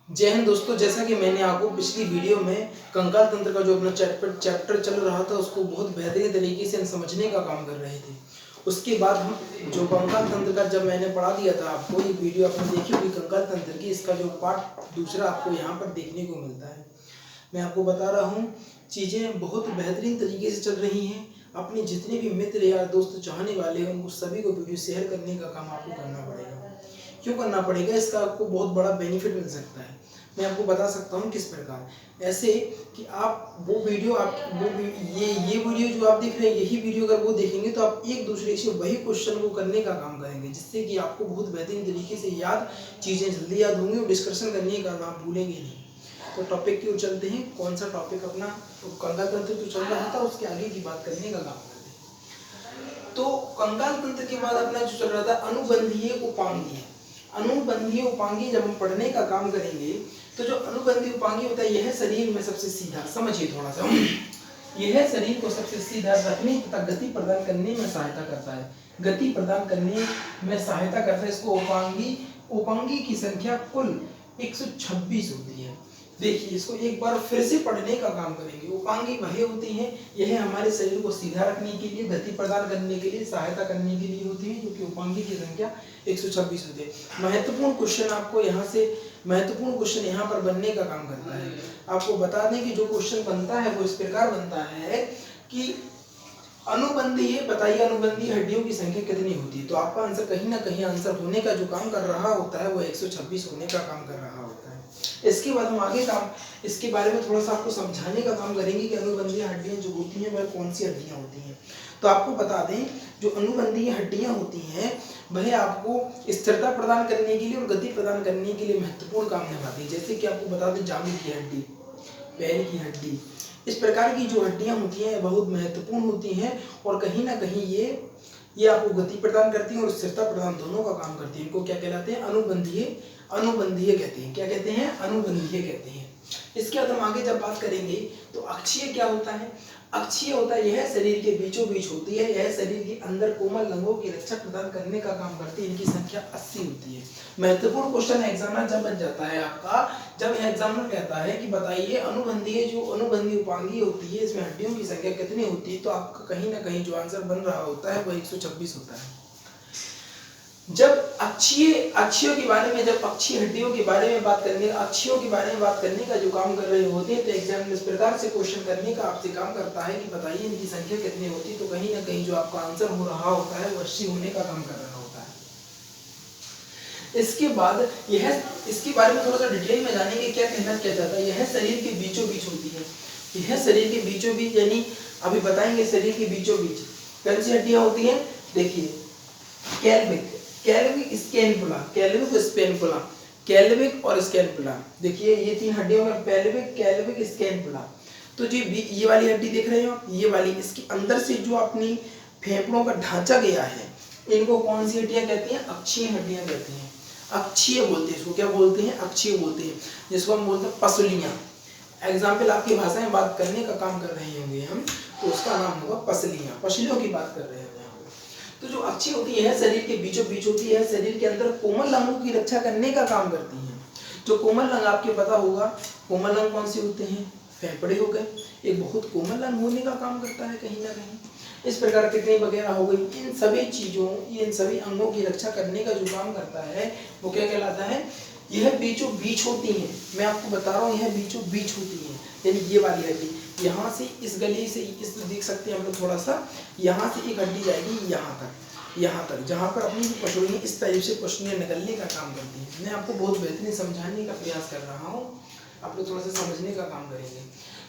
जय हिंद दोस्तों। जैसा कि मैंने आपको पिछली वीडियो में कंकाल तंत्र का जो अपना चैप्टर चल रहा था उसको बहुत बेहतरीन तरीके से हम समझने का काम कर रहे थे। उसके बाद हम जो कंकाल तंत्र का जब मैंने पढ़ा दिया था आपको, ये वीडियो आपने देखी होगी कंकाल तंत्र की, इसका जो पार्ट दूसरा आपको यहाँ पर देखने को मिलता है। मैं आपको बता रहा हूँ चीज़ें बहुत बेहतरीन तरीके से चल रही हैं। अपने जितने भी मित्र या दोस्त चाहने वाले हैं उनको सभी को वीडियो शेयर करने का काम आपको करना पड़ेगा। क्यों करना पड़ेगा? इसका आपको बहुत बड़ा बेनिफिट मिल सकता है। मैं आपको बता सकता हूँ किस प्रकार। ऐसे कि आप वो वीडियो ये वीडियो जो आप देख रहे हैं, यही वीडियो अगर वो देखेंगे तो आप एक दूसरे से वही क्वेश्चन को करने का काम करेंगे, जिससे कि आपको बहुत बेहतरीन तरीके से चीज़ें जल्दी याद होंगी और डिस्कशन करने का आप भूलेंगे नहीं। तो टॉपिक की ओर चलते हैं। कौन सा टॉपिक अपना? तो कंकाल तंत्र जो चल रहा था उसके आगे की बात करने का काम करते हैं। तो कंकाल तंत्र के बाद अपना जो चल रहा था अनुबंधीय उपांगीय। अनुबंधीय उपांगीय जब हम पढ़ने का काम करेंगे तो जो अनुबंधीय उपांगीय होता है यह शरीर में सबसे सीधा, समझिए थोड़ा सा, यह शरीर को सबसे सीधा रखने तथा गति प्रदान करने में सहायता करता है। गति प्रदान करने में सहायता करता है। इसको उपांगी की संख्या कुल 126 होती है। देखिए, इसको एक बार फिर से पढ़ने का काम करेंगे। उपांगी वह होती हैं, यह हमारे शरीर को सीधा रखने के लिए, गति प्रदान करने के लिए, सहायता करने के लिए होती है, जो कि उपांगी की संख्या 126 होती है। महत्वपूर्ण क्वेश्चन आपको महत्वपूर्ण क्वेश्चन यहाँ पर बनने का काम करता है। आपको बता दें कि जो क्वेश्चन बनता है वो इस प्रकार बनता है कि अनुबंधीय बताइए, अनुबंधीय हड्डियों की संख्या कितनी होती है? तो आपका आंसर कहीं ना कहीं आंसर होने का जो काम कर रहा होता है वो 126 होने का काम कर रहा होता है। इसके बाद हम आगे इसके बारे में थोड़ा सा आपको समझाने का काम करेंगे कि अनुबंधीय हड्डियां जो होती हैं वह कौन सी हड्डियां होती हैं। तो आपको बता दें, जो अनुबंधीय हड्डियां होती हैं वह आपको स्थिरता प्रदान करने के लिए और गति प्रदान करने के लिए महत्वपूर्ण काम निभाती है। जैसे कि आपको बता दें, जांघ की हड्डी, पैर की हड्डी, इस प्रकार की जो हड्डियां होती हैं बहुत महत्वपूर्ण होती हैं और कहीं ना कहीं ये आपको गति प्रदान करती हैं और स्थिरता प्रदान दोनों का काम करती हैं। इनको क्या कहलाते हैं? अनुबंधीय कहते हैं। क्या कहते हैं? अनुबंधीय कहते हैं। इसके बाद हम आगे जब बात करेंगे तो अक्षीय क्या होता है? अक्षीय होता है, यह शरीर के बीचों बीच होती है, यह शरीर के अंदर कोमल अंगों की रक्षा प्रदान करने का काम करती है। इनकी संख्या 80 होती है। महत्वपूर्ण क्वेश्चन एग्जामिनर जब बन जाता है आपका, जब एग्जामिनर कहता है कि बताइए अनुबंधीय उपांगीय होती है, इसमें हड्डियों की संख्या कितनी होती है, तो आपका कहीं ना कहीं जो आंसर बन रहा होता है वो 126 होता है। जब अक्षियों के बारे में, जब अक्षीय हड्डियों के बारे में बात करने, अक्षियों के बारे में बात करने का जो काम कर रहे होते हैं तो एग्जाम इस प्रकार से क्वेश्चन करने का आपसे काम करता है कि बताइए इनकी संख्या कितनी होती है, तो कहीं ना कहीं जो आपका आंसर हो रहा होता है वो 80 होने का काम कर रहा होता है। इसके बाद इसके बारे में थोड़ा सा डिटेल में जानेंगे क्या कहना क्या चाहता है। यह शरीर के बीचों बीच होती है, यह शरीर के बीचों बीच, यानी अभी बताएंगे शरीर के बीचों बीच कौन सी हड्डियां होती हैं। देखिए, कैल्विक और स्कैपुला। देखिए ये तीन हड्डियों में कैल्विक स्कैपुला। तो जी ये वाली हड्डी देख रहे हो आप, ये वाली, इसके अंदर से जो अपनी फेफड़ों का ढांचा गया है, इनको कौन सी हड्डियां कहती हैं? अक्षीय हड्डियां कहते हैं। अक्षीय बोलते हैं इसको। क्या बोलते हैं? अक्षीय बोलते हैं, जिसको हम बोलते हैं पसलियां। एग्जाम्पल आपकी भाषा में बात करने का काम कर रहे होंगे हम, तो उसका नाम होगा पसलियां। पसलियों की बात कर रहे हैं। तो जो अक्षी होती है शरीर के बीचों बीच होती है, शरीर के अंदर कोमल अंगों की रक्षा करने का काम करती है। जो कोमल अंग आपके पता होगा, कोमल अंग कौन से होते हैं? फेफड़े हो गए, एक बहुत कोमल अंग होने का काम करता है कहीं ना कहीं। इस प्रकार किडनी वगैरह हो गई, इन सभी चीजों, इन सभी अंगों की रक्षा करने का जो काम करता है वो क्या कहलाता है? यह बीचों बीच होती है। मैं आपको बता रहा हूँ, यह बीचों बीच होती है। यानी ये वाली हड्डी यहाँ से, इस गली से, इस देख सकते हैं हम लोग थोड़ा सा, यहाँ से एक हड्डी जाएगी यहाँ तक, जहाँ पर अपनी पसलियाँ इस टाइप से पसलियाँ निकलने का काम करती हैं। मैं आपको बहुत बेहतरीन समझाने का प्रयास कर रहा हूँ, आप लोग थोड़ा सा समझने का काम करेंगे।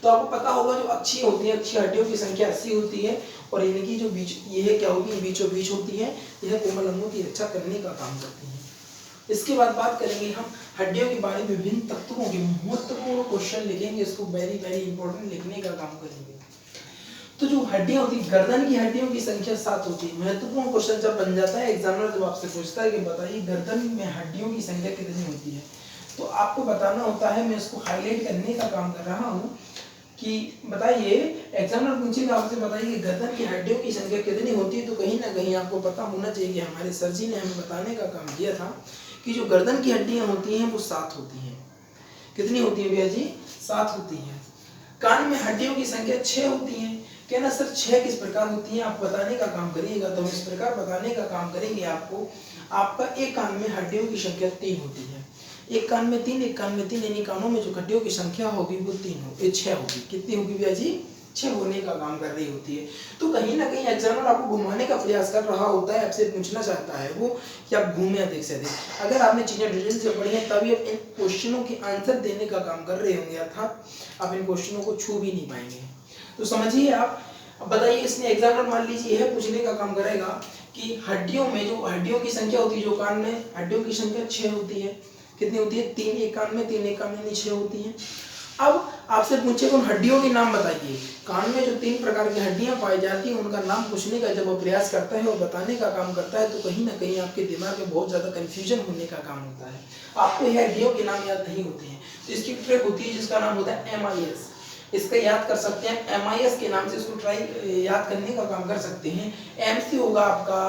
तो आपको पता होगा जो अक्षीय होती है, अक्षीय हड्डियों की संख्या 80 होती है और इनकी जो बीच, यह क्या होगी? बीचों बीच होती है, यह कोमल अंगों की रक्षा करने का काम करती है। इसके बाद बात करेंगे हम हड्डियों के बारे में, विभिन्न तत्वों के महत्वपूर्ण क्वेश्चन लिखेंगे, इसको वेरी वेरी इंपॉर्टेंट लिखने का काम करेंगे। तो जो हड्डियां होती है, गर्दन की हड्डियों की संख्या 7 होती है। महत्वपूर्ण क्वेश्चन जब बन जाता है, एग्जामिनर जब आपसे पूछता है कि बताइए गर्दन में हड्डियों की संख्या कितनी होती है, तो आपको बताना होता है, मैं इसको हाईलाइट करने का काम कर रहा हूँ कि बताइए, एग्जामिनर पूछेगा आपसे बताइए कि गर्दन की हड्डियों की संख्या कितनी होती है, तो कहीं ना कहीं आपको पता होना चाहिए कि हमारे सर जी ने हमें बताने का काम किया था कि जो गर्दन की हड्डियां होती हैं वो 7 होती हैं। कितनी होती है भैया जी? 7 होती है। कान में हड्डियों की संख्या 6 होती है। कहना सर 6 किस प्रकार होती है, आप बताने का काम करिएगा। तो हम इस प्रकार बताने का काम करेंगे आपको। आपका एक कान में हड्डियों की संख्या 3 होती है, एक कान में 3, एक कान में 3, यानी कानों में जो हड्डियों की संख्या होगी वो 6 होगी। कितनी होगी भैया जी? 6 होने का काम कर रही होती है। तो कहीं ना कहीं एग्जामिनर आपको घुमाने का प्रयास कर रहा होता है, आपसे पूछना चाहता है वो कि आप घूमे अधिक से अधिक। अगर आपने चीजें डिटेल से पढ़ी हैं तभी आप इन क्वेश्चनों के आंसर देने का काम कर रहे होंगे, अर्थात आप इन क्वेश्चनों को छू भी नहीं पाएंगे। तो समझिए आप। अब बताइए, इसने एग्जामिनर मान लीजिए यह पूछने का काम करेगा कि हड्डियों में जो हड्डियों की संख्या होती है, जो कान में हड्डियों की संख्या 6 होती है। कितनी होती है? 3 एक कान में, 3 एक कान में, 6 होती है। अब आपसे पूछे उन हड्डियों के नाम बताइए। कान में जो 3 प्रकार की हड्डियां पाई जाती हैं उनका नाम पूछने का जब वो प्रयास करता है और बताने का काम करता है, तो कहीं ना कहीं आपके दिमाग में बहुत ज्यादा कंफ्यूजन होने का काम होता है। आपको यह हड्डियों के नाम याद नहीं होते हैं, तो इसकी ट्रिक होती है जिसका नाम होता है MIS। इसका याद कर सकते हैं, MIS के नाम से इसको ट्राई याद करने का काम कर सकते हैं। M से होगा आपका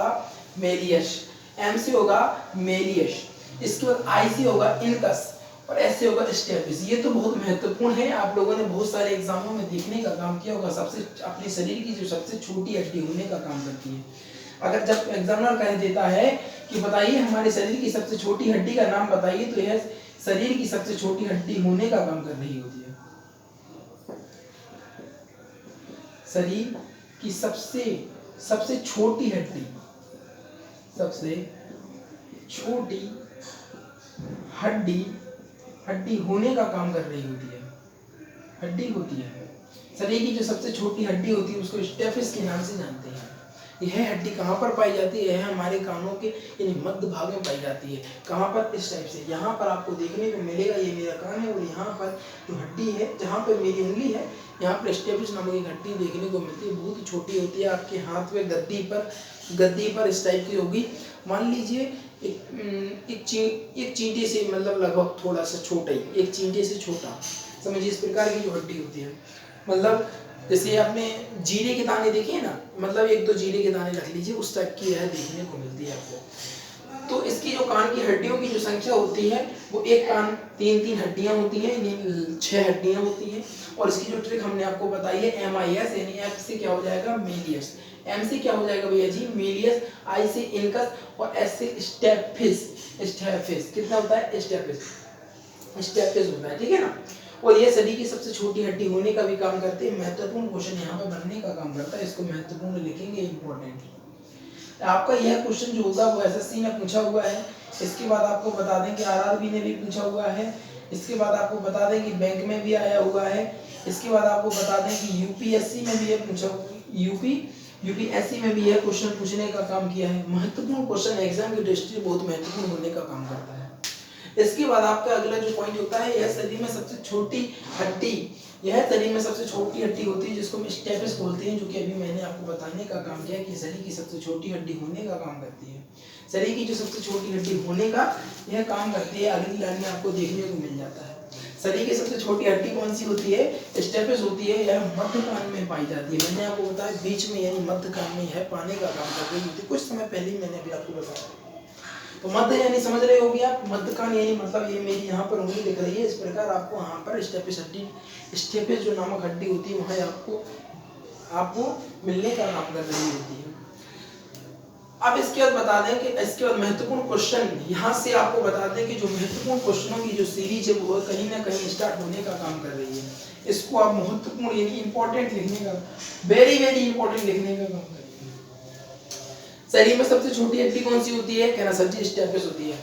मेलियस, M से होगा मेलियस, इसके बाद I से होगा इनकस और ऐसे होगा स्टेपिस। ये तो बहुत महत्वपूर्ण है, आप लोगों ने बहुत सारे एग्जामों में देखने का काम किया होगा। सबसे अपने शरीर की जो सबसे छोटी हड्डी होने का काम करती है। अगर जब एग्जामिनर कह देता है कि बताइए हमारे शरीर की सबसे छोटी हड्डी का नाम बताइए, तो यह शरीर की सबसे छोटी हड्डी होने का काम कर रही होती है। शरीर की सबसे छोटी हड्डी, सबसे छोटी हड्डी होने का काम कर रही होती है। हड्डी होती है शरीर की जो सबसे छोटी हड्डी होती है उसको स्टेपिस के नाम से जानते हैं। यह हड्डी कहाँ पर पाई जाती है? यह हमारे कानों के यानी मध्य भाग में पाई जाती है। कहाँ पर? इस टाइप से। यहाँ पर आपको देखने को मिलेगा, ये मेरा कान है और यहाँ पर जो हड्डी है जहाँ पर मेरी उंगली है, यहाँ पर स्टेपिस नामक एक हड्डी देखने को मिलती है। बहुत छोटी होती है, आपके हाथ में गद्दी पर इस टाइप की होगी। मान लीजिए एक चींटी से, मतलब लगभग थोड़ा सा छोटा ही, एक चींटी से छोटा, समझिए इस प्रकार की जो हड्डी होती है। मतलब जैसे आपने जीरे के दाने देखे हैं ना, मतलब 1-2 जीरे के दाने रख लीजिए, उस टाइप की यह देखने को मिलती है आपको। तो इसकी जो कान की हड्डियों की जो संख्या होती है वो एक कान 3 हड्डियां होती हैं, यानी 6 हड्डियां होती हैं। और इसकी जो ट्रिक हमने आपको बताई है MIS, यानी F से क्या हो जाएगा? मेलियस, M से क्या हो जाएगा भैया जी? मेलियस, I से इनकस और S से स्टेपिस। कितना होता है? स्टेपिस होता है, ठीक है ना। और ये शरीर की सबसे छोटी हड्डी होने का भी काम करते हैं। महत्वपूर्ण क्वेश्चन यहाँ पे बनने का काम करता है, इसको महत्वपूर्ण लिखेंगे, इंपॉर्टेंट। आपका यह क्वेश्चन जो होगा वो SSC ने पूछा हुआ है। इसके बाद आपको बता दें कि RRB ने भी पूछा हुआ है। इसके बाद आपको बता दें कि बैंक में भी आया हुआ है। इसके बाद आपको बता दें कि UPSC में भी यह पूछा, UPSC में भी यह क्वेश्चन पूछने का काम किया है। महत्वपूर्ण क्वेश्चन, एग्जाम की दृष्टि बहुत महत्वपूर्ण होने का काम करता है। इसके बाद आपका अगला जो पॉइंट होता है, यह शरीर में सबसे छोटी हड्डी, यह शरीर में सबसे छोटी हड्डी होती है जिसको हम स्टेपिस बोलते हैं, जो कि अभी मैंने आपको बताने का काम किया कि शरीर की सबसे छोटी हड्डी होने का काम करती है। शरीर की जो सबसे छोटी हड्डी होने का यह काम करती है। अगली लाइन में आपको देखने को मिल जाता है। शरीर की सबसे छोटी हड्डी कौन सी होती है? स्टेपिस होती है। यह मध्य कान में पाई जाती है। मैंने आपको बताया बीच में, यानी मध्य कान में यह पाने का काम कर रही होती है। कुछ समय पहले ही मैंने अभी आपको बताया। तो मध्य यानी समझ रहे होगे आप, मध्य कान यानी मतलब ये मेरी यहाँ पर उंगली दिख रही है, इस प्रकार आपको यहाँ पर स्टेपिस जो नामक हड्डी होती है वहाँ आपको मिलने का काम कर रही होती है। अब इसके बाद बता दें कि इसके बाद महत्वपूर्ण क्वेश्चन, यहाँ से आपको बता दें कि जो महत्वपूर्ण क्वेश्चनों की जो सीरीज है वो कहीं ना कहीं स्टार्ट होने का काम कर रही है। इसको आप महत्वपूर्ण यानी इंपॉर्टेंट लिखने का, वेरी इंपॉर्टेंट लिखने का काम करें। शरीर में सबसे छोटी हड्डी कौन सी होती है? कहना सर जी स्टेपिस होती है।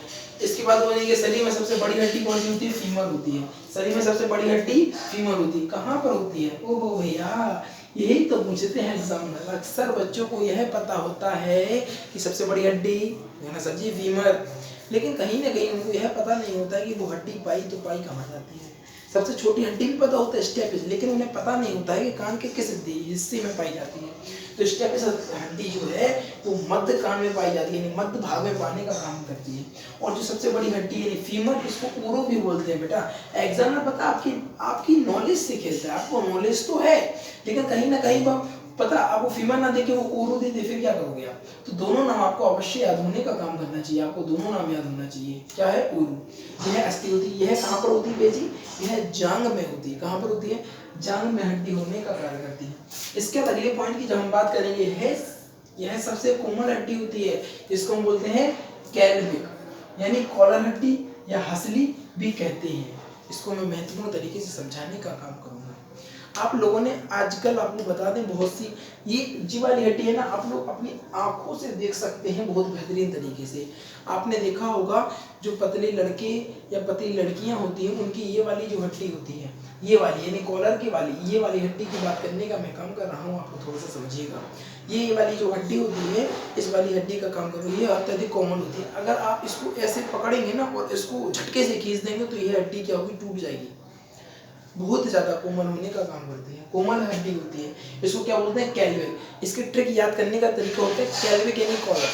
इसके बाद बोलेंगे शरीर में सबसे बड़ी हड्डी कौन सी होती है? फीमर होती है। शरीर में सबसे बड़ी हड्डी फीमर होती है। कहाँ पर होती है? ओहो भैया, यही तो पूछते हैं एग्जामिनर। अक्सर बच्चों को यह पता होता है कि सबसे बड़ी हड्डी कहना सर जी फीमर, लेकिन कहीं ना कहीं उनको यह पता नहीं होता है कि वो हड्डी पाई तो पाई कहाँ जाती है। सबसे छोटी हड्डी भी पता होता है स्टेपिस, लेकिन उन्हें पता नहीं होता है कि कान के किस हिस्से में पाई जाती है। तो स्टेपिस हड्डी जो है वो मध्य कान में पाई जाती है, यानी मध्य भाग में पाने का काम करती है। और जो सबसे बड़ी हड्डी यानी फीमर, इसको ऊरो भी बोलते हैं। बेटा एग्जामिनर पता आपकी नॉलेज से खेलता है। आपको नॉलेज तो है लेकिन कहीं ना कहीं पता आपको फीमर ना देके वो ऊरो दे दे, फिर क्या करोगे आप? तो दोनों नाम आपको अवश्य याद होने का काम करना चाहिए। आपको दोनों नाम याद होना चाहिए। क्या है? ऊरो। यह अस्थि होती है। यह कहाँ पर होती है जी? यह जांग में होती है। कहाँ पर होती है? जांग में हड्डी होने का कार्य करती है। इसके बाद अगले पॉइंट की जब हम बात करेंगे, यह सबसे कोमल हड्डी होती है, इसको हम बोलते हैं कैल्विक, यानी कॉलर हड्डी या हसली भी कहते हैं। इसको मैं महत्वपूर्ण तरीके से समझाने का काम करूंगा। आप लोगों ने आजकल, आपको बता दें, बहुत सी ये जी वाली हड्डी है ना, आप लोग अपनी आंखों से देख सकते हैं बहुत बेहतरीन तरीके से। आपने देखा होगा जो पतले लड़के या पतली लड़कियां होती हैं, उनकी ये वाली जो हड्डी होती है, ये वाली यानी कॉलर की वाली, ये वाली हड्डी की बात करने का मैं काम कर रहा हूँ, आपको थोड़ा सा समझिएगा। ये वाली जो हड्डी होती है, इस वाली हड्डी का काम करो, ये अत्यधिक कॉमन होती है। अगर आप इसको ऐसे पकड़ेंगे ना और इसको झटके से खींच देंगे तो ये हड्डी क्या होगी? टूट जाएगी। बहुत ज्यादा कोमल होने का काम करती है, कोमल हड्डी होती है। इसको क्या बोलते हैं? कैल्विक। इसके ट्रिक याद करने का तरीका होता है कैल्विक यानी कॉलर।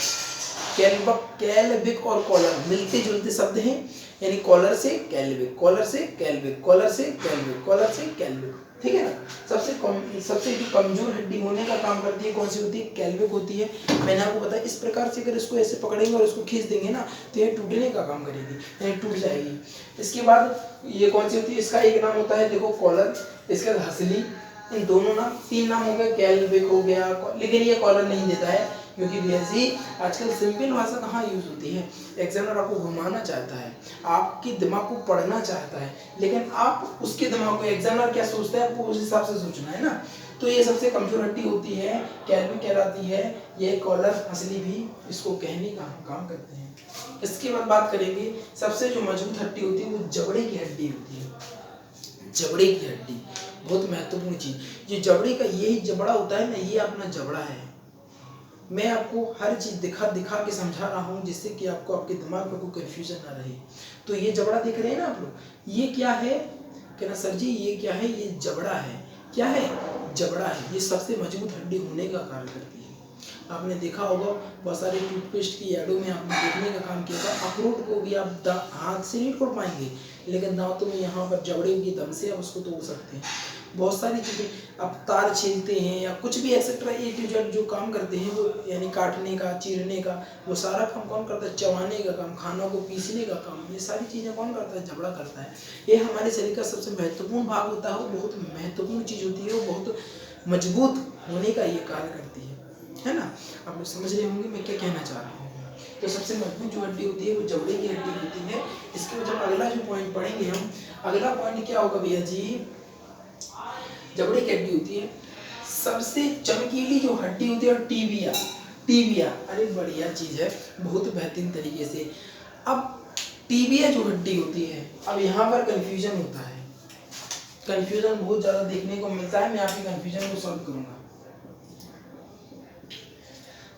कैल्विक और कॉलर मिलते जुलते शब्द हैं, यानी कॉलर से कैल्विक, कॉलर से कैल्विक, कॉलर से कैल्विक, कॉलर से कैल्विक, ठीक है ना। सबसे जो कमजोर हड्डी होने का काम करती है कौन सी होती है? कैल्विक होती है। मैंने आपको बताया इस प्रकार से अगर इसको ऐसे पकड़ेंगे और इसको खींच देंगे ना तो ये टूटने का काम करेगी, यानी टूट जाएगी। इसके बाद ये कौन सी होती है? इसका एक नाम होता है देखो कॉलर, इसके बाद हसली। इन दोनों नाम, 3 नाम हो गए, कैल्विक हो गया, लेकिन ये कॉलर नहीं देता है क्योंकि वैसे आजकल सिंपल भाषा कहाँ यूज होती है। एग्जामिनर आपको घुमाना चाहता है, आपके दिमाग को पढ़ना चाहता है, लेकिन आप उसके दिमाग को, एग्जामिनर क्या सोचता है आपको उस हिसाब से सोचना है ना। तो ये सबसे कमजोर हड्डी होती है, कैल्विक कहलाती है। ये कॉलर हसली भी इसको कहने का काम करते हैं। इसके बाद बात करेंगे, सबसे जो मजबूत हड्डी होती है वो जबड़े की हड्डी होती है। जबड़े की हड्डी बहुत महत्वपूर्ण चीज। ये जबड़े का यही जबड़ा होता है ना, ये अपना जबड़ा है। मैं आपको हर चीज दिखा के समझा रहा हूँ जिससे कि आपको, आपके दिमाग में कोई कंफ्यूजन ना रहे। तो ये जबड़ा देख रहे हैं ना आप लोग, ये क्या है? कहना सर जी ये क्या है? ये जबड़ा है। क्या है? जबड़ा है। ये सबसे मजबूत हड्डी होने का कार्य करती है। आपने देखा होगा बहुत सारे टूथपेस्ट की एडों में आपने देखने का काम किया था, अखरोट को भी आप हाथ से नहीं तोड़ पाएंगे, लेकिन दांतों में यहाँ पर जबड़े की दम से आप उसको तोड़ सकते हैं। बहुत सारी चीज़ें आप तार छीलते हैं या कुछ भी एक्सेट्रा ए टू जेड जो काम करते हैं वो, यानी काटने का, चीरने का, वो सारा काम कौन करता है? चबाने का काम, खानों को पीसने का काम, ये सारी चीज़ें कौन करता है? जबड़ा करता है। ये हमारे शरीर का सबसे महत्वपूर्ण भाग होता है, वो बहुत महत्वपूर्ण चीज़ होती है, वो बहुत मजबूत होने का ये कार्य करती है ना। आप लोग समझ रहे होंगे मैं क्या कहना चाह रहा हूँ। तो सबसे मजबूत जो हड्डी होती है वो जबड़े की हड्डी होती है। इसके बाद जब अगला जो पॉइंट पढ़ेंगे हम, अगला पॉइंट क्या होगा भैया जी? जबड़े की हड्डी होती है सबसे चमकीली जो हड्डी होती है, टीबिया। टीबिया अरे बढ़िया चीज है, बहुत बेहतरीन तरीके से। अब टीबिया जो हड्डी होती है, अब यहाँ पर कंफ्यूजन होता है, कंफ्यूजन बहुत ज्यादा देखने को मिलता है। मैं आपकी कंफ्यूजन को सॉल्व करूंगा।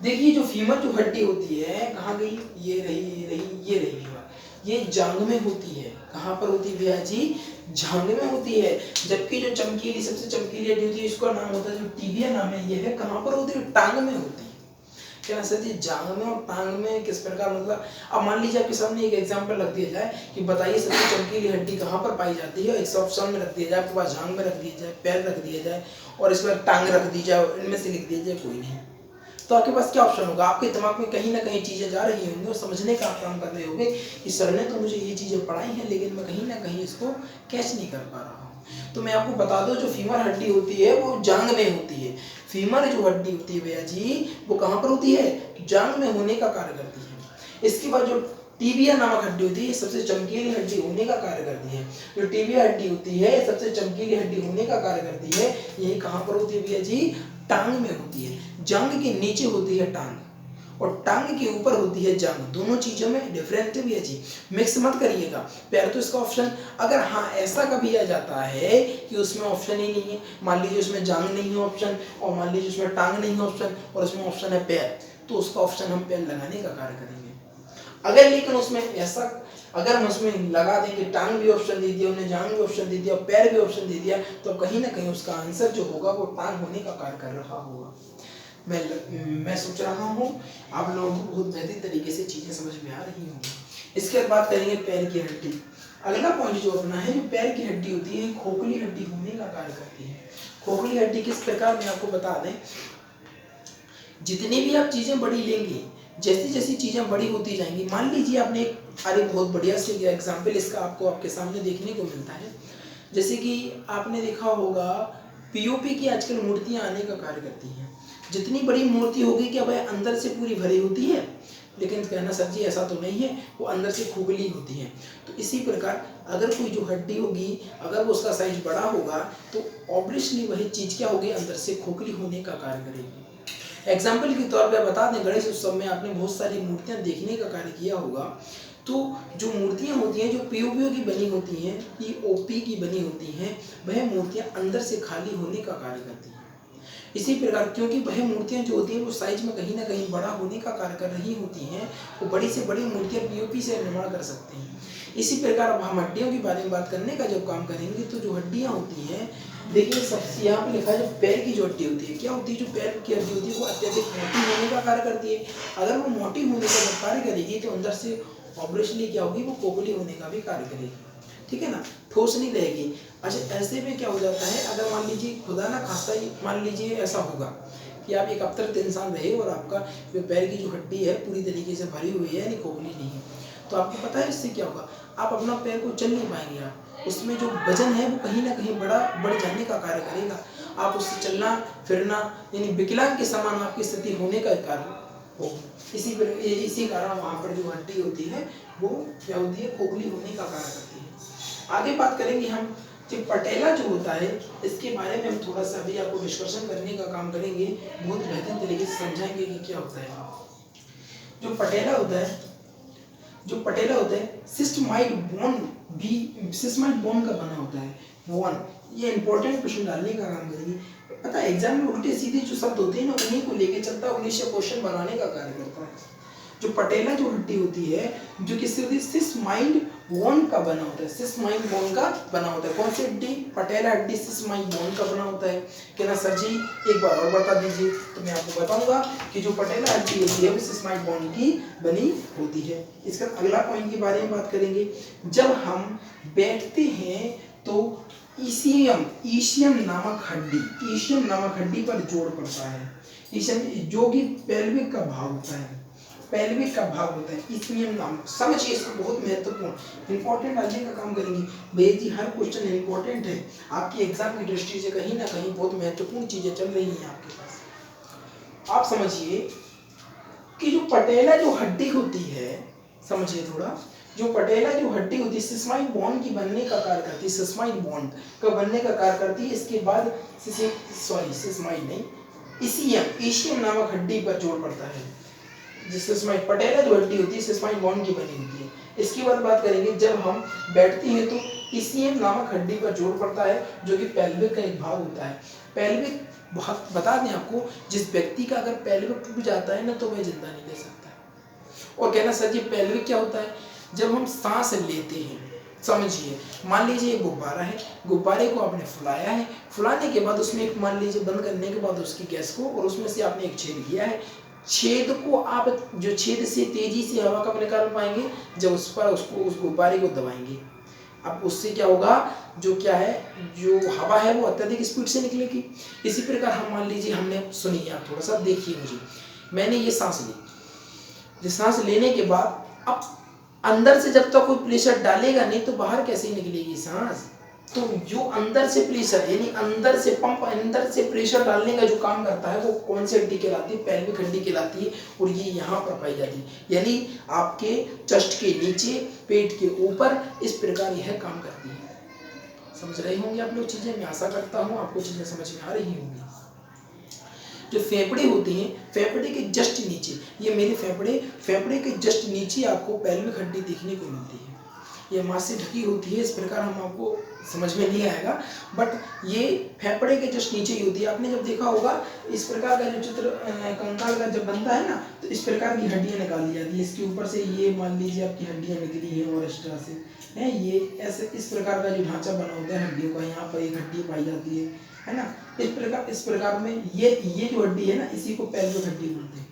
देखिए जो फीमर जो हड्डी होती है कहाँ गई? ये रही, ये रही, ये रही फीमर। ये जांग में होती है। कहाँ पर होती है भैया जी? जांग में होती है। जबकि जो चमकीली, सबसे चमकीली हड्डी होती है, इसका नाम होता है जो टीबिया नाम है, ये है कहाँ पर होती है? टांग में होती है। क्या सर जी जांग में और टांग में किस प्रकार? मतलब अब मान लीजिए आपके सामने एक एग्जांपल रख दिया जाए कि बताइए सबसे चमकीली हड्डी कहाँ पर पाई जाती है, एक ऑप्शन में रख दिया जाए, आपके पास जांग में रख दिया जाए, पैर रख दिया जाए और इस पर टांग रख दी जाए, इनमें से लिख दिया जाए कोई नहीं, तो आपके पास क्या ऑप्शन होगा? आपके दिमाग में कहीं ना कहीं चीजें जा रही होंगी और समझने का काम कर रहे होंगे कि सर ने तो मुझे ये चीजें पढ़ाई हैं लेकिन मैं कहीं ना कहीं इसको कैच नहीं कर पा रहा हूँ। तो मैं आपको बता दूं जो फीमर हड्डी होती है वो जांग में होती है। फीमर जो हड्डी होती है भैया जी वो कहाँ पर होती है? जांग में होने का कार्य करती है। इसके बाद जो टीबिया नामक हड्डी होती है सबसे चमकीली हड्डी होने का कार्य करती है। जो टीबिया हड्डी होती है सबसे चमकीली हड्डी होने का कार्य करती है। यही कहाँ पर होती है भैया जी? टांग में होती है। जांग के नीचे होती है टांग और टांग के ऊपर होती है जांग। दोनों चीजों में डिफरेंट भी है जी, मिक्स मत करिएगा। पहले तो इसका ऑप्शन, अगर हाँ ऐसा कभी आ जाता है कि उसमें ऑप्शन ही नहीं है, मान लीजिए उसमें जांग नहीं है ऑप्शन और मान लीजिए उसमें टांग नहीं है ऑप्शन और उसमें ऑप्शन है पैर, तो उसका ऑप्शन हम पैर लगाने का कार्य करेंगे। अगर लेकिन उसमें ऐसा, अगर हम उसमें लगा दें कि टांग भी ऑप्शन दे दिया, उन्हें जांग भी ऑप्शन दे दिया, पैर भी ऑप्शन दे दिया, तो कहीं ना कहीं उसका आंसर जो होगा वो टांग होने का कार्य कर रहा होगा। मैं सोच रहा हूँ आप लोगों को बहुत बेहतरीन तरीके से चीजें समझ में आ रही होंगी। इसके बाद बात करेंगे पैर की हड्डी। अगला पॉइंट जो अपना है, जो पैर की हड्डी होती है खोखली हड्डी होने का कार्य करती है। खोखली हड्डी किस प्रकार में आपको बता दें, जितनी भी आप चीजें बड़ी लेंगे जैसी जैसी चीज़ें बड़ी होती जाएंगी, मान लीजिए आपने एक अरे बहुत बढ़िया से एग्जाम्पल इसका आपको आपके सामने देखने को मिलता है। जैसे कि आपने देखा होगा पीओपी की आजकल मूर्तियां आने का कार्य करती हैं। जितनी बड़ी मूर्ति होगी क्या वह अंदर से पूरी भरी होती है, लेकिन कहना सर जी ऐसा तो नहीं है, वो अंदर से खोखली होती है। तो इसी प्रकार अगर कोई जो हड्डी होगी, अगर वो उसका साइज बड़ा होगा तो ऑब्वियसली वही चीज़ क्या होगी, अंदर से खोखली होने का कार्य करेगी। एग्जाम्पल के तौर पर बता दें, गणेश उत्सव में आपने बहुत सारी मूर्तियां देखने का कार्य किया होगा। तो जो मूर्तियां होती हैं, जो पीओपी की बनी होती हैं, पीओपी की बनी होती हैं, वह मूर्तियां अंदर से खाली होने का कार्य करती हैं। इसी प्रकार क्योंकि वह मूर्तियां जो होती हैं वो साइज में कहीं ना कहीं बड़ा होने का कार्य कर रही होती हैं, वो बड़ी से बड़ी मूर्तियां पीओपी से निर्माण कर सकते हैं। इसी प्रकार अब हम हड्डियों के बारे में बात करने का जब काम करेंगे, तो जो हड्डियां होती हैं, देखिए सबसे यहाँ पे लिखा है जो पैर की जो हड्डी होती है, क्या होती है, जो पैर की हड्डी होती है वो अत्यधिक मोटी होने का कार्य करती है। अगर वो मोटी होने का जब कार्य करेगी तो अंदर से ऑब्वियसली क्या होगी, वो खोखली होने का भी कार्य करेगी, ठीक है ना, ठोस नहीं रहेगी। अच्छा ऐसे में क्या हो जाता है, अगर मान लीजिए खुदा ना खास्ता ही मान लीजिए ऐसा होगा कि आप एक अवतरित इंसान रहे और आपका जो पैर की जो हड्डी है पूरी तरीके से भरी हुई है, यानी खोखली नहीं है, तो आपको पता है इससे क्या होगा, आप अपना पैर को चल नहीं पाएंगे, आप उसमें जो वजन है वो कहीं ना कहीं बढ़ जाने का कार्य करेगा। आप उससे चलना फिरना यानी विकलांग के समान आपकी स्थिति होने का कार्य हो। इसी कारण वहाँ पर जो हड्डी होती है वो क्या होती है, खोखली होने का कार्य करती है। आगे बात करेंगे हम जो पटेला जो होता है, इसके बारे में हम थोड़ा सा अभी आपको डिस्कशन करने का काम करेंगे, बहुत बेहतर तरीके से समझाएंगे कि क्या होता है। जो पटेला होता है, जो पटेला होता है सिस्टमाइड बोन भी सिस्टमाइड बोन का बना होता है। बोन, ये इंपॉर्टेंट क्वेश्चन डालने का काम करेंगे। पता है एग्जाम में उल्टे सीधे जो शब्द होते हैं ना, उन्हीं को लेके चलता है, उन्हीं से क्वेश्चन बनाने का कार्य करता है। जो पटेला जो हड्डी होती है, जो किससे होती है, सिस्माइड बोन का बना होता है, सिस्माइड बोन का बना होता है। कौन सी हड्डी, पटेला हड्डी सिस्माइड बोन का बना होता है। कहना सर जी एक बार और बता दीजिए, तो मैं आपको बताऊंगा कि जो पटेला हड्डी होती है वो सिस्माइड बोन की बनी होती है। इसका अगला पॉइंट के बारे में बात करेंगे। जब हम बैठते हैं तो ईशियम नामक हड्डी पर जोड़ पड़ता है। ईशियम जो कि पेल्विक का भाग होता है, पेल्विक का भाग होता है, ईशियम नाम, समझिए इसको, बहुत महत्वपूर्ण इंपॉर्टेंट आने का काम करेंगे भैया जी। हर क्वेश्चन इंपॉर्टेंट है, आपकी एग्जाम की दृष्टि से कहीं ना कहीं बहुत महत्वपूर्ण चीजें चल रही हैं आपके पास। आप समझिए कि जो पटेला जो हड्डी होती है, समझिए थोड़ा, जो पटेला जो हड्डी होती है सिस्माइड बॉन्ड की बनने का कार्य करती है, सिस्माइड बॉन्ड का बनने का कार्य करती है। इसके बाद सिस्माइड नहीं, ईशियम नामक हड्डी पर जोड़ पड़ता है। जिसमें पटेला जो हड्डी होती है सिस्माइड बॉन्ड की बनी होती है। इसके बाद बात करेंगे, जब हम बैठते हैं तो ईशियम नामक हड्डी पर जोड़ पड़ता है, जो कि पेल्विक का एक भाग होता है। पेल्विक बहुत बता दें आपको, जिस व्यक्ति का अगर पेल्विक टूट जाता है ना तो वह जिंदा नहीं ले सकता। और कहना सर जी पेल्विक क्या होता है, जब हम सांस लेते हैं, समझिए मान लीजिए एक गुब्बारा है, गुब्बारे को आपने फुलाया है, फुलाने के बाद उसमें एक मान लीजिए बंद करने के बाद उसकी गैस को, और उसमें से आपने एक छेद किया है, छेद को आप जो छेद से तेजी से हवा कब निकाल पाएंगे, जब उस पर उसको उस गुब्बारे को दबाएंगे। अब उससे क्या होगा, जो क्या है, जो हवा है वो अत्यधिक स्पीड से निकलेगी। इसी प्रकार हम मान लीजिए हमने, सुनिए आप थोड़ा सा देखिए मुझे, मैंने ये सांस ली, सांस लेने के बाद अब अंदर से जब तक कोई प्रेशर डालेगा नहीं तो बाहर कैसे निकलेगी सांस। तो जो अंदर से प्रेशर यानी अंदर से पंप, अंदर से प्रेशर डालने का जो काम करता है वो कौन सी हड्डी कहलाती है, पेल्विक हड्डी कहलाती है। और ये यहाँ पर पाई जाती है, यानी आपके चेस्ट के नीचे, पेट के ऊपर, इस प्रकार यह काम करती है। समझ रहे होंगे आप लोग चीजें, मैं आशा करता हूँ आपको चीजें समझ में आ रही होंगी। जो फेफड़े होते हैं, फेफड़े के जस्ट नीचे, ये मेरे फेफड़े के जस्ट नीचे आपको पेल्विक हड्डी देखने को मिलती है। ये मांस से ढकी होती है, इस प्रकार हम आपको समझ में नहीं आएगा, बट ये फेफड़े के जस्ट नीचे ही होती है। आपने जब देखा होगा इस प्रकार का जो चित्र कंकाल का जब बनता है ना, तो इस प्रकार की हड्डियां निकाली जाती है। इसके ऊपर से ये मान लीजिए आपकी हड्डियां निकली है और एक्स्ट्रा से है, ये ऐसे इस प्रकार का जो ढांचा बना होता है हड्डियों का, यहाँ पर एक हड्डी पाई जाती है ना। इस प्रकार में ये जो हड्डी है ना, इसी को पेल्विक हड्डी बोलते हैं।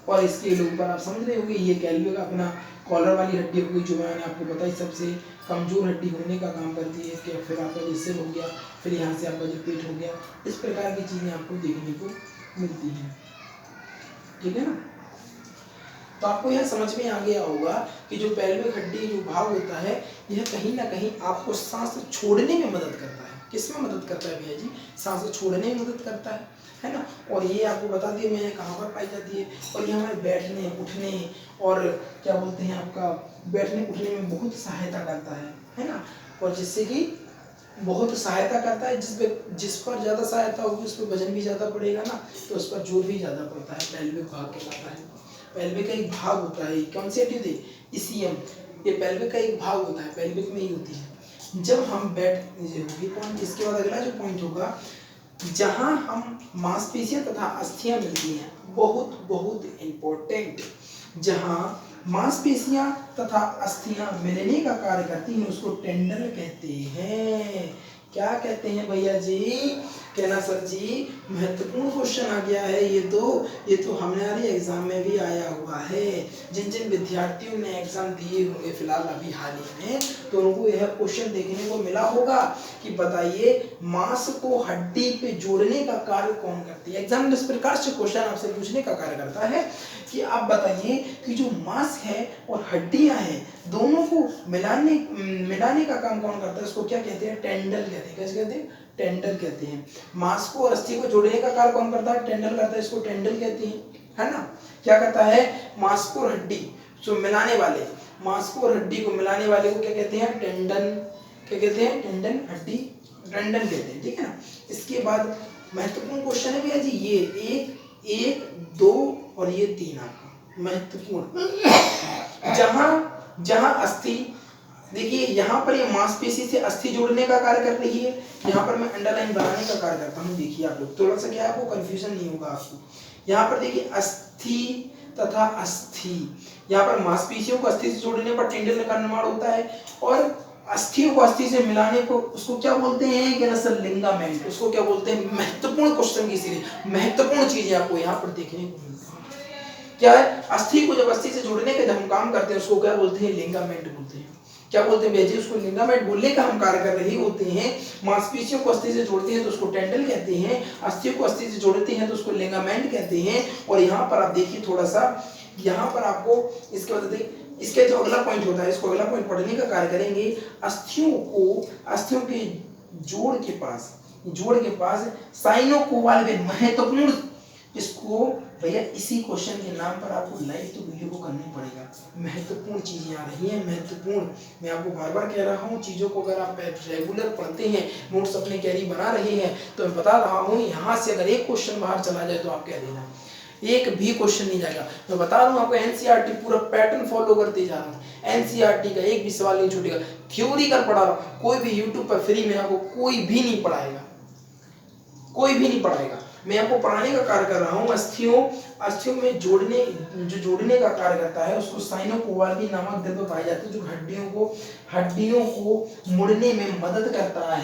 और इसके ऊपर आप समझ रहे होंगे ये पेल्विक अपना कॉलर वाली हड्डी हो गई, जो मैंने आपको बताई सबसे कमजोर हड्डी होने का काम करती है। कि फिर आपका जो सिर हो गया, फिर यहाँ से आपका जो पेट हो गया, इस प्रकार की चीजें आपको देखने को मिलती हैं, ठीक है ना। तो आपको यह समझ में आ गया होगा कि जो पेल्विक हड्डी जो भाग होता है यह कहीं ना कहीं आपको सांस छोड़ने में मदद करता है। किसमें मदद करता है भैया जी? सांस छोड़ने में मदद करता है ना। और ये आपको बता दिए मैंने कहाँ पर पाई जाती है, और ये हमारे बैठने उठने और क्या बोलते हैं आपका बैठने उठने में बहुत सहायता करता है ना। और जिससे कि बहुत सहायता करता है, जिस पर ज़्यादा सहायता होगी उस पर वजन भी ज़्यादा पड़ेगा ना, तो उस पर जोर भी ज़्यादा पड़ता है। पेल्विक भाग कहलाता है। पेल्विक का एक भाग होता है, कौन सी हड्डी होती है? ईसीएम। ये पेल्विक का एक भाग होता है, पेल्विक में ही होती है। जब हम पॉइंट, इसके बाद अगला जो पॉइंट होगा, जहां हम मांसपेशियां तथा अस्थियां मिलती हैं, बहुत बहुत इंपॉर्टेंट, जहां मांसपेशियां तथा अस्थियां मिलने का कार्य करती हैं उसको टेंडन कहते हैं। क्या कहते हैं भैया जी? कहना सर जी महत्वपूर्ण क्वेश्चन आ गया है ये तो हमारे एग्जाम में भी आया हुआ है। जिन जिन विद्यार्थियों ने एग्जाम दिए होंगे फिलहाल अभी हाल ही में, तो उनको यह क्वेश्चन देखने को मिला होगा कि बताइए मांस को हड्डी पे जोड़ने का कार्य कौन करती है। एग्जाम में इस प्रकार से क्वेश्चन आपसे पूछने का कार्य करता है कि आप बताइए कि जो मांस है और हड्डियां हैं दोनों को मिलाने का काम कौन करता है? उसको क्या कहते हैं? टेंडन कहते हैं। कैसे कहते हैं? टेंडन कहते हैं। मांस को और अस्थि को जोड़ने का कार्य कौन करता है? टेंडन करता है, इसको टेंडन कहते हैं, है ना। क्या करता है? मांस को और हड्डी जो मिलाने वाले, मांस को और हड्डी को मिलाने वाले को क्या कहते हैं? टेंडन। क्या कहते हैं? टेंडन, हड्डी, टेंडन कहते हैं, ठीक है ना। इसके बाद महत्वपूर्ण क्वेश्चन है भैया जी ये 1, 2 और ये 3 आपका महत्वपूर्ण। जहां अस्थि, देखिए यहाँ पर ये मांसपेशी से अस्थि जोड़ने का कार्य कर रही है, यहाँ पर मैं अंडरलाइन बनाने का कार्य करता हूँ। देखिए आप लोग थोड़ा सा क्या है, वो कंफ्यूजन नहीं होगा आपको। यहाँ पर देखिए अस्थि तथा अस्थि, यहाँ पर मांसपेशियों को अस्थि से जोड़ने पर टेंडन का निर्माण होता है, और अस्थियों को अस्थि से मिलाने को उसको क्या बोलते हैं? कि ना लिगामेंट। उसको क्या बोलते हैं? महत्वपूर्ण क्वेश्चन की सीरीज, महत्वपूर्ण चीजें आपको यहाँ पर देखने को मिलती है। क्या है? अस्थि को जब अस्थि से जोड़ने का जब हम काम करते हैं उसको क्या बोलते हैं? लिगामेंट बोलते हैं। क्या बोलते हैं भैया? उसको लिगामेंट बोलने का हम कार्य कर रहे होते हैं। मांसपेशियों को अस्थि से जोड़ते हैं तो उसको टेंडन कहते हैं, अस्थियों को अस्थि से जोड़ते हैं तो उसको लिगामेंट कहते हैं। और यहाँ पर आप देखिए थोड़ा सा, यहाँ पर आपको इसके बाद इसके जो अगला पॉइंट होता है इसको अगला पॉइंट पढ़ने का कार्य करेंगे। अस्थियों के जोड़ के पास साइनोकोवाल्वेन महत्वपूर्ण, इसको भैया इसी क्वेश्चन के नाम पर आपको लाइव तो वीडियो को करना ही पड़ेगा। महत्वपूर्ण चीजें आ रही हैं, महत्वपूर्ण। मैं आपको बार बार कह रहा हूँ, चीजों को अगर आप रेगुलर पढ़ते हैं, नोट्स अपने कैरी बना रहे हैं, तो मैं बता रहा हूँ यहाँ से अगर एक क्वेश्चन बाहर चला जाए तो आप कह देना एक भी क्वेश्चन नहीं जाएगा। मैं बता रहा हूँ आपको, एनसीईआरटी पूरा पैटर्न फॉलो करते जा रहा हूँ। एनसीईआरटी का एक भी सवाल नहीं छूटेगा। थ्योरी कर पढ़ा रहा हूँ, कोई भी यूट्यूब पर फ्री में आपको कोई भी नहीं पढ़ाएगा, कोई भी नहीं पढ़ाएगा। मैं आपको पढ़ाने का कार्य कर रहा हूँ। अस्थियों में जोड़ने का कार्य करता है उसको साइनोकोवाल्वेन नामक द्रव्य पाए जाते हैं, जो हड्डियों को मुड़ने में मदद करता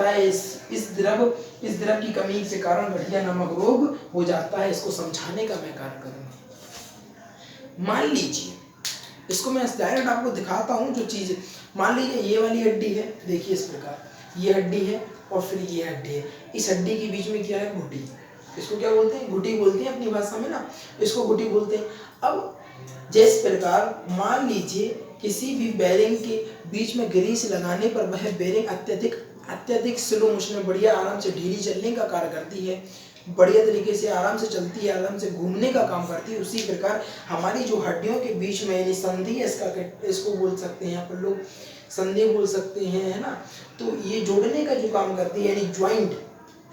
है। इस द्रव की कमी के कारण गठिया नामक रोग हो जाता है। इसको समझाने का मैं कार्य करूँगा। मान लीजिए, इसको मैं डायरेक्ट आपको दिखाता हूँ जो चीज। मान लीजिए ये वाली हड्डी है, देखिए इस प्रकार ये हड्डी है और फिर ये हड्डी है। इस हड्डी के बीच में क्या है? घुटी। इसको क्या बोलते हैं? घुटी बोलते हैं अपनी भाषा में ना, इसको घुटी बोलते हैं। अब जिस प्रकार मान लीजिए किसी भी बेरिंग के बीच में ग्रीस लगाने पर वह बेरिंग अत्यधिक स्लो मोशन में बढ़िया आराम से ढीली चलने का कार्य करती है, बढ़िया तरीके से आराम से चलती है, आराम से घूमने का काम करती है। उसी प्रकार हमारी जो हड्डियों के बीच में यानी संधि है, इसको बोल सकते हैं यहाँ पर लोग संधि बोल सकते हैं, है ना। तो ये जोड़ने का जो काम करती है यानी ज्वाइंट,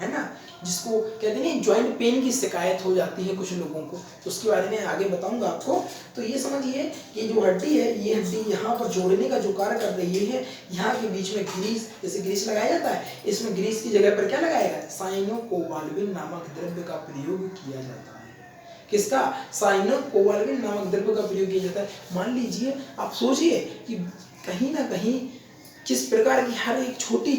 है ना, जिसको कहते हैं ज्वाइंट पेन की शिकायत हो जाती है कुछ लोगों को, तो उसके बारे में आगे बताऊंगा आपको। तो ये समझिए कि जो हड्डी है, ये हड्डी यहाँ पर जोड़ने का जो कार्य कर रही है। यहाँ के बीच में ग्रीस, जैसे ग्रीस लगाया जाता है, इसमें ग्रीस की जगह पर क्या लगाएगा? साइनोकोवाल्वेन नामक द्रव्य का प्रयोग किया जाता है। किसका? साइनोकोवाल्वेन नामक द्रव्य का प्रयोग किया जाता है। मान लीजिए आप सोचिए कि कहीं ना कहीं किस प्रकार की हर एक छोटी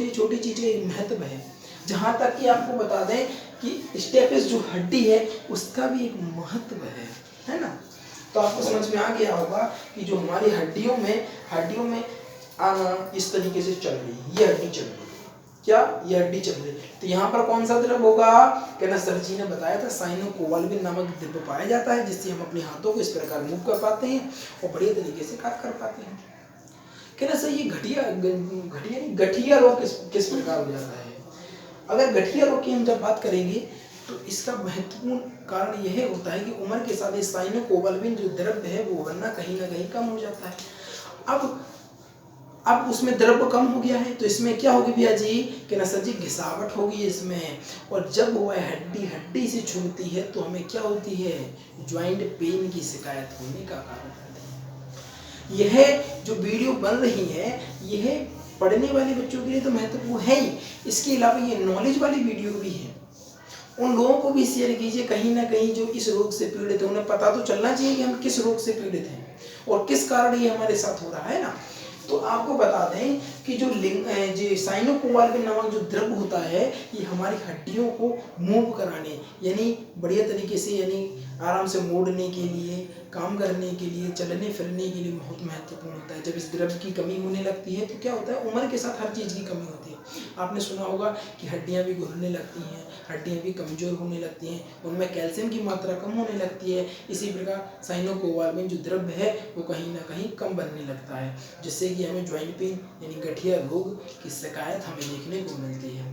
छोटी चीजें महत्व है। जहां तक कि आपको बता दें कि स्टेपिस जो हड्डी है उसका भी एक महत्व है ना। तो आपको समझ में आ गया होगा कि जो हमारी हड्डियों में इस तरीके से चल रही है, ये हड्डी चल रही है, क्या ये हड्डी चल रही है। तो यहाँ पर कौन सा द्रव होगा, कहना सर जी ने बताया था साइनोकोबाल्बिन नामक द्रव पाया जाता है, जिससे हम अपने हाथों को इस प्रकार मूव कर पाते हैं और बढ़िया तरीके से कार्य कर पाते हैं। कहना सर ये गठिया रोग किस प्रकार हो जाता है। अगर गठिया रोग की हम जब बात करेंगे तो इसका महत्वपूर्ण कारण यह होता है कि उम्र के साथ साइनोकोबाल्बिन जो द्रव्य है वो बनना कहीं ना कहीं कम हो जाता है। अब उसमें द्रव्य कम हो गया है तो इसमें क्या होगी भैया जी, कि ना सर जी घिसावट होगी इसमें, और जब वो हड्डी से छूती है तो हमें क्या होती है, ज्वाइंट पेन की शिकायत होने का कारण होती है। यह जो वीडियो बन रही है यह पढ़ने वाले बच्चों के लिए तो महत्वपूर्ण है ही, इसके अलावा ये नॉलेज वाली वीडियो भी है। उन लोगों को भी शेयर कीजिए कहीं ना कहीं जो इस रोग से पीड़ित है, उन्हें पता तो चलना चाहिए कि हम किस रोग से पीड़ित हैं और किस कारण ये हमारे साथ हो रहा है ना। तो आपको बता दें कि जो साइनोकोबाल्बिन नामक जो द्रव होता है ये हमारी हड्डियों को मूव कराने यानी बढ़िया तरीके से यानी आराम से मोड़ने के लिए, काम करने के लिए, चलने फिरने के लिए बहुत महत्वपूर्ण होता है। जब इस द्रव की कमी होने लगती है तो क्या होता है, उम्र के साथ हर चीज़ की कमी होती है। आपने सुना होगा कि हड्डियां भी घुलने लगती हैं, हड्डियां भी कमज़ोर होने लगती हैं, उनमें कैल्शियम की मात्रा कम होने लगती है। इसी प्रकार साइनोकोबाल्बिन जो द्रव्य है वो कहीं ना कहीं कम बनने लगता है, जिससे कि हमें ज्वाइंट पेन यानी गठिया रोग की शिकायत हमें देखने को मिलती है।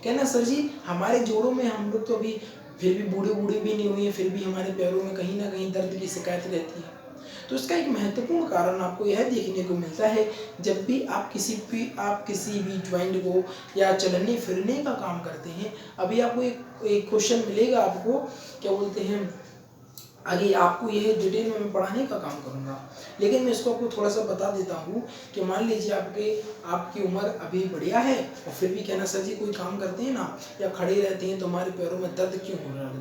कहना सर जी हमारे जोड़ों में हम लोग तो अभी फिर भी बूढ़े भी नहीं हुए, फिर भी हमारे पैरों में कहीं ना कहीं दर्द की शिकायत रहती है। तो इसका एक महत्वपूर्ण कारण आपको यह देखने को मिलता है, जब भी आप किसी भी ज्वाइंट को या चलने फिरने का काम करते हैं, अभी आपको एक क्वेश्चन मिलेगा, आपको क्या बोलते हैं, आगे आपको यह डिटेल में मैं पढ़ाने का काम करूँगा, लेकिन मैं इसको आपको थोड़ा सा बता देता हूँ कि मान लीजिए आपकी उम्र अभी बढ़िया है और फिर भी कहना सर जी कोई काम करते हैं ना या खड़े रहते हैं तो हमारे पैरों में दर्द क्यों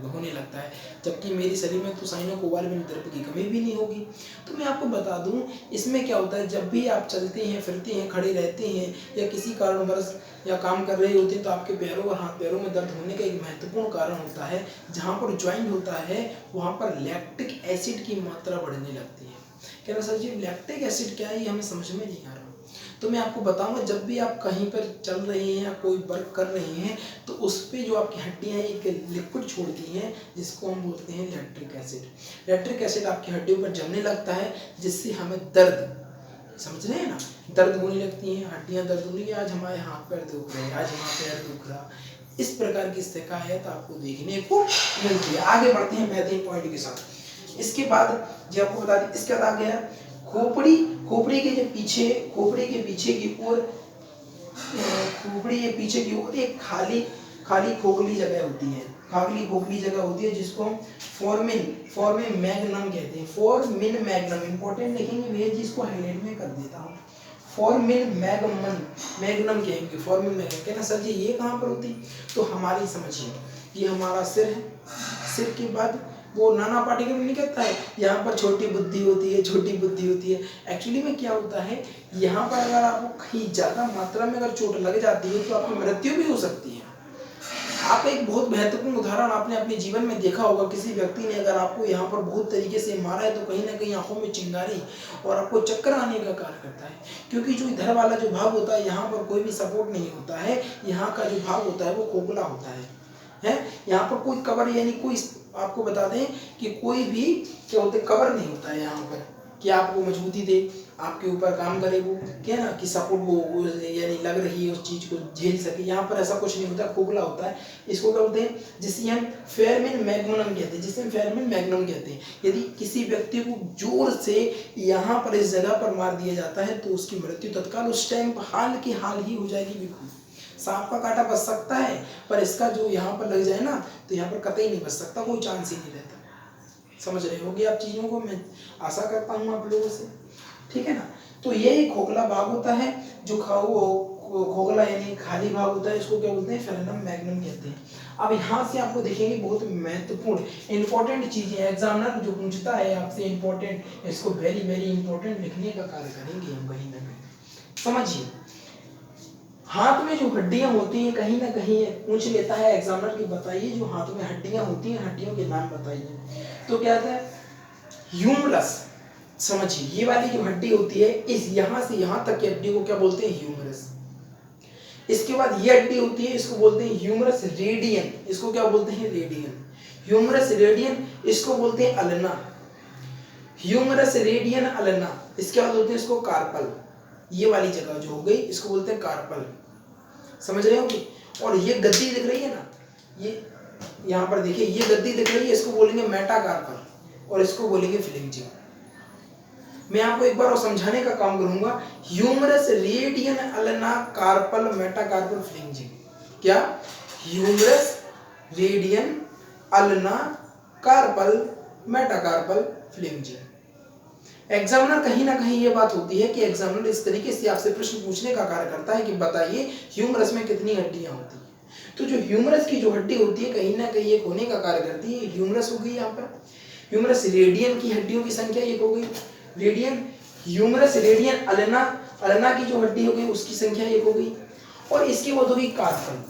होने लगता है, जबकि मेरे शरीर में तो साइनोकोबाल्बिन द्रव्य की कमी भी नहीं होगी। तो मैं आपको बता दूँ इसमें क्या होता है, जब भी आप चलते हैं फिरते हैं, खड़े रहते हैं या किसी कारणवश या काम कर रहे होते हैं तो आपके पैरों और हाथ पैरों में दर्द होने का एक महत्वपूर्ण कारण होता है, जहाँ पर ज्वाइंट होता है वहाँ पर लैक्टिक एसिड की मात्रा बढ़ने लगती है। कहना सर जी लैक्टिक एसिड क्या है, ये हमें समझ में नहीं आ रहा। तो मैं आपको बताऊंगा, जब भी आप कहीं पर चल रहे हैं या कोई वर्क कर रहे हैं तो उस पर जो आपकी हड्डियाँ एक लिक्विड छोड़ती हैं जिसको हम बोलते हैं लैक्टिक एसिड। लैक्टिक एसिड आपकी हड्डियों पर जमने लगता है जिससे हमें दर्द, समझ रहे हैं ना, दर्द होने लगती हैं, हड्डियाँ दर्द हो रही है, आज हमारे हाथ पैर दुख रहे हैं, आज हमारा पैर दुख रहा। इस प्रकार की शिकायत आपको देखने को मिलती है। आगे बढ़ते हैं बेहतरीन पॉइंट के साथ। इसके बाद जो आपको बता दें, इसके बाद आ गया खोपड़ी के पीछे की ओर एक खाली खोखली जगह होती है, जिसको हम फोरमिन मैग्नम कहते हैं। फोरमिन मैग्नम इंपॉर्टेंट लिखेंगे भैया जी, इसको हाईलाइट में कर देता हूँ। फोरमिन मैग्नम कहेंगे, फोरमिन मैग्नम। कहना सर जी ये कहाँ पर होती, तो हमारी समझिए ये हमारा सिर है, सिर के बाद वो नाना पार्टिकल नहीं कहता है, यहाँ पर छोटी बुद्धि होती है। एक्चुअली में क्या होता है, यहाँ पर अगर आपको कहीं ज़्यादा मात्रा में अगर चोट लग जाती है तो आपकी मृत्यु भी हो सकती है। आप एक बहुत महत्वपूर्ण उदाहरण आपने अपने जीवन में देखा होगा, किसी व्यक्ति ने अगर आपको यहाँ पर बहुत तरीके से मारा है तो कहीं ना कहीं आंखों में चिंगारी और आपको चक्कर आने का कार्य करता है, क्योंकि जो इधर वाला जो भाग होता है यहाँ पर कोई भी सपोर्ट नहीं होता है, यहाँ का जो भाग होता है वो खोखला होता है। यहाँ पर कोई कवर यानी कोई, आपको बता दें कि कोई भी क्या होते कवर नहीं होता है यहाँ पर कि आपको मजबूती दे, आपके ऊपर काम करे, वो क्या ना कि सपोर्ट वो यानी लग रही है उस चीज को झेल सके, यहाँ पर ऐसा कुछ नहीं होता, खोखला होता है। इसको क्या बोलते हैं, जिसे हम फेरमिन मैग्नम कहते हैं। यदि किसी व्यक्ति को जोर से यहाँ पर इस जगह पर मार दिया जाता है तो उसकी मृत्यु तत्काल उस टाइम हाल ही हो जाएगी। बिल्कुल सांप का काटा बच सकता है पर इसका जो यहाँ पर लग जाए ना तो यहाँ पर कतई नहीं बच सकता, कोई चांस ही नहीं रहता। समझ रहे होंगे आप चीज़ों को, मैं आशा करता हूँ आप लोगों से, ठीक है ना। तो ये एक खोखला भाग होता है, जो खोखला यानी खाली भाग होता है, इसको क्या बोलते हैं, फेरेनम मैग्नम कहते हैं। अब यहाँ से आपको देखेंगे बहुत महत्वपूर्ण इंपॉर्टेंट चीजें, एग्जामिनर जो पूछता है आपसे इंपॉर्टेंट, इसको वेरी वेरी इंपॉर्टेंट लिखने का कार्य करेंगे हम कहीं ना कहीं। समझिए हाथ में जो हड्डियां होती हैं कहीं ना कहीं पूछ लेता है एग्जामिनर की, बताइए जो हाथ में हड्डियां होती हैं हड्डियों के नाम बताइए। तो क्या आता है, ह्यूमरस। समझिए ये वाली जो हड्डी होती है इस यहाँ से यहाँ तक की हड्डी को क्या बोलते हैं, ह्यूमरस। इसके बाद ये हड्डी होती है, इसको बोलते हैं ह्यूमरस रेडियन। इसको क्या बोलते हैं? रेडियन। ह्यूमरस रेडियन, इसको बोलते हैं अल्ना। Humerus radian ulna. इसके बाद बोलते हैं इसको कार्पल। ये वाली जगह जो हो गई इसको बोलते हैं कार्पल। समझ रहे हो कि? और ये गद्दी दिख रही है ना, ये यहाँ पर देखिए, ये गद्दी दिख रही है, इसको बोलेंगे मेटाकार्पल और इसको बोलेंगे फ्लेंजिंग। मैं आपको एक बार और समझाने का काम करूंगा। Humerus radian ulna carpal metacarpal phalanges. क्या? Humerus radian ulna carpal metacarpal phalanges. Examiner कहीं ना कहीं ये बात होती है कि एग्जामिनर इस तरीके से आपसे प्रश्न पूछने का कार्य करता है कि बताइए ह्यूमरस में कितनी हड्डियां होती हैं। तो जो ह्यूमरस की जो हड्डी होती है कहीं ना कहीं एक होने का कार्य करती है। ह्यूमरस हो गई यहाँ पर। ह्यूमरस रेडियन की हड्डियों की संख्या एक हो गई, radian. Humerus radian ulna, ulna की जो हड्डी हो गई उसकी संख्या एक हो गई। और इसके बाद होगी कार्पल।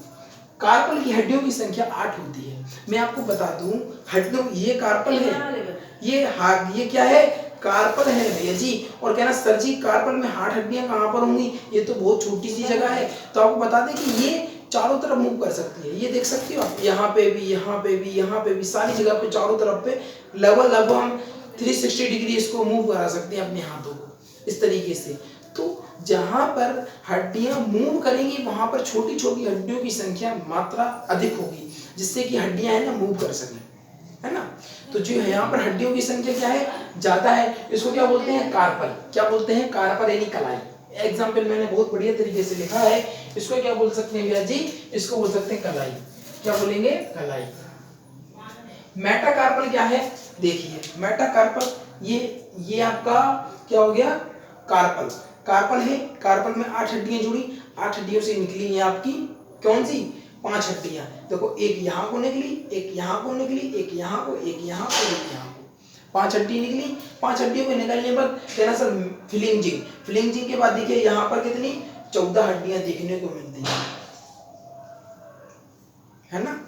कार्पल की हड्डियों की संख्या 8 होती है। मैं आपको बता दूं, हड्डियों, ये कार्पल है, ये क्या है? कार्पल है भैया जी। और कहना सर जी कार्पल में 8 हड्डियां कहाँ पर होंगी? ये तो बहुत छोटी सी जगह है। तो आपको बता दें कि ये चारों तरफ मूव कर सकती है। ये देख सकते हो आप, यहाँ पे भी, यहाँ पे भी, यहाँ पे भी, सारी जगह पे चारों तरफ पे लगभग हम 360 डिग्री इसको मूव करा सकते हैं अपने हाथों को, इस तरीके से। तो जहां पर हड्डियां मूव करेंगी वहां पर छोटी छोटी हड्डियों की संख्या मात्रा अधिक होगी, जिससे कि हड्डियां है ना मूव कर सकें, है ना। तो जो है यहाँ पर हड्डियों की संख्या क्या है? ज्यादा है। इसको क्या बोलते हैं? कार्पल। क्या बोलते हैं? कार्पल यानी कलाई। एग्जाम्पल मैंने बहुत बढ़िया तरीके से लिखा है। इसको क्या बोल सकते हैं भैया जी? इसको बोल सकते हैं कलाई। क्या बोलेंगे? कलाई। मेटाकार्पल क्या है? देखिए मेटाकार्पल, ये आपका क्या हो गया? कार्पल। कार्पल है, कार्पल में 8 हड्डियां जुड़ी, 8 हड्डियों से निकली है आपकी कौन सी? 5 हड्डियां। देखो, एक यहाँ को निकली, एक यहाँ को निकली, एक यहाँ को, एक यहाँ को, एक यहाँ को, 5 हड्डी निकली। 5 हड्डियों को निकलने पर कहना सर फ्लेंजिंग। फ्लेंजिंग के बाद देखिए यहाँ पर कितनी? 14 हड्डियां देखने को मिलती है ना।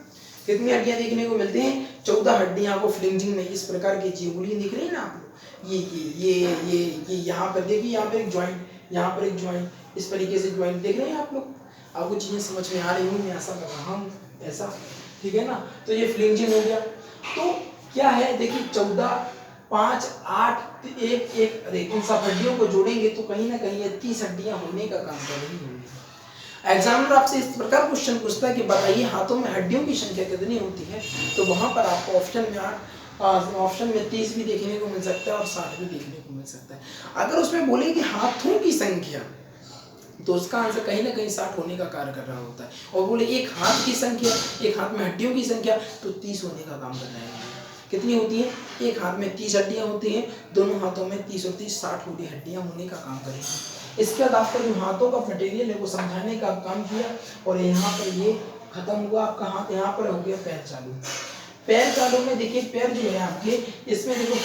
कितनी हड्डियां देखने को मिलती हैं? 14 हड्डियां आपको फ्लेंजिंग में इस प्रकार की जीवुलियां दिख रही है ना आप लोग। ये यहाँ पर देखिए, यहाँ पर एक ज्वाइंट, यहाँ पर एक ज्वाइंट, इस तरीके से ज्वाइंट देख रहे हैं आप लोग। आपको चीजें समझ में आ रही होंगी, मैं ऐसा कर रहा हूँ, ऐसा, ठीक है ना। तो ये फ्लेंजिंग हो गया। तो क्या है देखिए, 14, 5, 8, 1, 1, अरे इन सब हड्डियों को जोड़ेंगे तो कहीं ना कहीं ये 30 हड्डियां होने का काम कर रही होंगी। एग्जामिनर आपसे इस प्रकार क्वेश्चन पूछता है कि बताइए हाथों में हड्डियों की संख्या कितनी होती है। तो वहां पर आपको ऑप्शन में 30 भी देखने को मिल सकता है और 60 भी देखने को मिल सकता है। अगर उसमें बोले कि हाथों की संख्या, तो उसका आंसर कहीं ना कहीं 60 होने का कार्य कर रहा होता है। और बोले एक हाथ की संख्या, एक हाथ में हड्डियों की संख्या, तो 30 होने का काम कर रहा है। कितनी होती है? एक हाथ में 30 हड्डियां होती हैं, दोनों हाथों में 30 और 30 60 होती हड्डियां होने का काम करेंगी। इसके बाद आपका जो हाथों का मटेरियल है वो समझाने का काम किया और यहाँ पर ये खत्म हुआ आपका हाथ। यहाँ पर हो गया पैर चालू। पैर चालू में देखिए, पैर जो है आपके, इसमें देखो